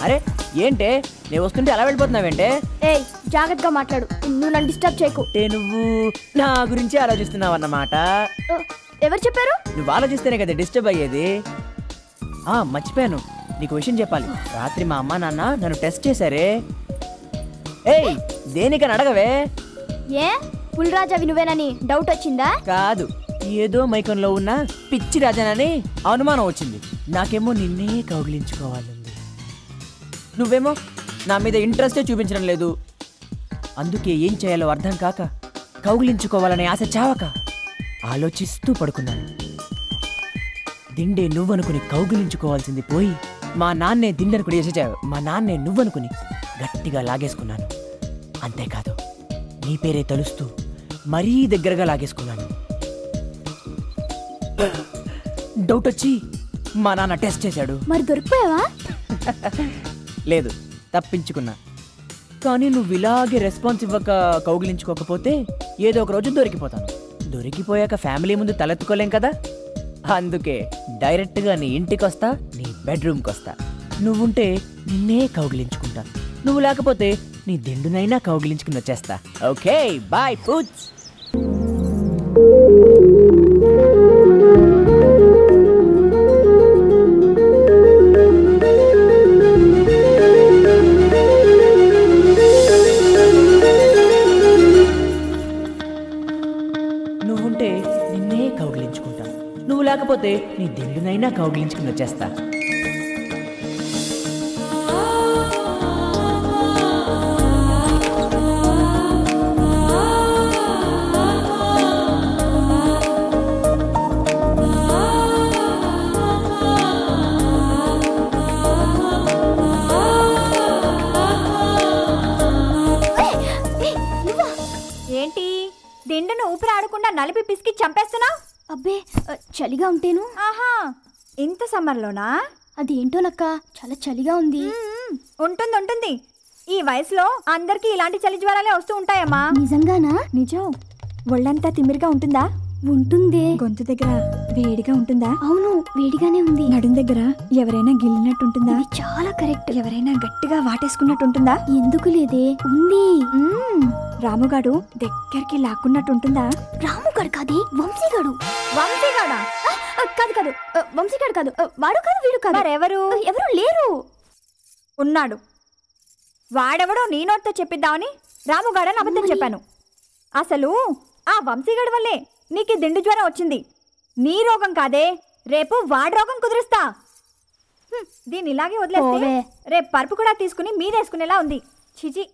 అరే ఏంటే నేను వస్తుంటే అలా వెళ్ళిపోతున్నావేంటే? ఏయ్ జాగ్రత్తగా మాట్లాడు, నువ్వు నన్ను డిస్టర్బ్ చేయకు. నువ్వు నా గురించి ఆలోచిస్తున్నావు అన్నమాట. ఎవరు చెప్పారు? నువ్వు ఆలోచిస్తేనే కదా డిస్టర్బ్ అయ్యేది. మర్చిపోయాను, నీకు విషయం చెప్పాలి. రాత్రి మా అమ్మ నాన్న నన్ను టెస్ట్ చేశారే. ఏయ్ దేనికని అడగవే. ఏ పులిరాజా వినువేనని డౌట్ వచ్చిందా? కాదు, ఏదో మైకంలో ఉన్న పిచ్చి రాజానని అనుమానం వచ్చింది. నాకేమో నిన్నే కౌగిలించుకోవాలంది, నువ్వేమో నా మీద ఇంట్రెస్టే చూపించడం లేదు. అందుకే ఏం చేయాలో అర్థం కాక కౌగిలించుకోవాలనే ఆశ చావక ఆలోచిస్తూ పడుకున్నాను. దిండే నువ్వనుకుని కౌగిలించుకోవాల్సింది పోయి మా నాన్నే దిండనుకుని చేసేచావు. మా నాన్నే నువ్వనుకుని గట్టిగా లాగేసుకున్నాను. అంతేకాదు నీ పేరే తలుస్తూ మరీ దగ్గరగా లాగేసుకున్నాను. డౌట్ వచ్చి మా నాన్న టెస్ట్ చేశాడు. మరి దొరికిపోయావా? లేదు, తప్పించుకున్నా. కానీ నువ్వు ఇలాగే రెస్పాన్స్ ఇవ్వక కౌగిలించుకోకపోతే ఏదో ఒక రోజు దొరికిపోతాను. దొరికిపోయాక ఫ్యామిలీ ముందు తలెత్తుకోలేం కదా. అందుకే డైరెక్ట్గా నీ ఇంటికి వస్తా, నీ బెడ్రూమ్కి వస్తా. నువ్వుంటే నిన్నే కౌగిలించుకుంటా, నువ్వు లేకపోతే నీ దిండునైనా కౌగిలించుకుని వచ్చేస్తా. ఓకే బాయ్ పూచ్. నువ్వుంటే నిన్నే కౌగిలించుకుంటా, నువ్వు లేకపోతే నీ దిండునైనా కౌగిలించుకుని వచ్చేస్తా. ఏంటి దిండును ఊపిరాడకుండా నలిపి పిసికి చంపేస్తున్నా? అబ్బే చలిగా ఉంటేను. ఆహా, ఇంత సమ్మర్లోనా? అది ఏంటోనక్క, చాలా చలిగా ఉంది. ఉంటుంది ఉంటుంది, ఈ వయసులో అందరికీ ఇలాంటి చలి జ్వరాలే వస్తూ ఉంటాయమ్మా. నిజంగానా? నిజం. ఒళ్ళంతా తిమ్మిరిగా ఉంటుందా? ఉంటుంది. గొంతు దగ్గర వేడిగా ఉంటుందా? అవును, వేడిగానే ఉంది. నడుం దగ్గర ఎవరైనా గిల్లినట్టు ఉంటుందా? చాలా కరెక్ట్. ఎవరైనా గట్టిగా వాటేసుకున్నట్టు ఉంటుందా? ఎందుకు లేదే, ఉంది. రాముగాడు దగ్గరికి లాక్కున్నట్టు ఉంటుందా? రాముగాడు కాదే, వంశీగాడు. వంశీగాడా? కాదు కాదు, వంశీగాడు కాదు. వాడు కాదు, వీడు కాదు. ఎవరు? ఎవరు లేరు. ఉన్నాడు. వాడెవడో నీ నోటితో చెప్పిద్దామని రాముగాడని అబద్ధం చెప్పాను. అసలు ఆ వంశీగాడి వల్లే నీకు దిండు జ్వరం వచ్చింది. నీ రోగం కాదే, రేపు వాడి రోగం కుదురుస్తా. దీన్ని ఇలాగే వదిలేస్తే రేపు పరుపు కూడా తీసుకుని మీదేసుకునేలా ఉంది. చిచి.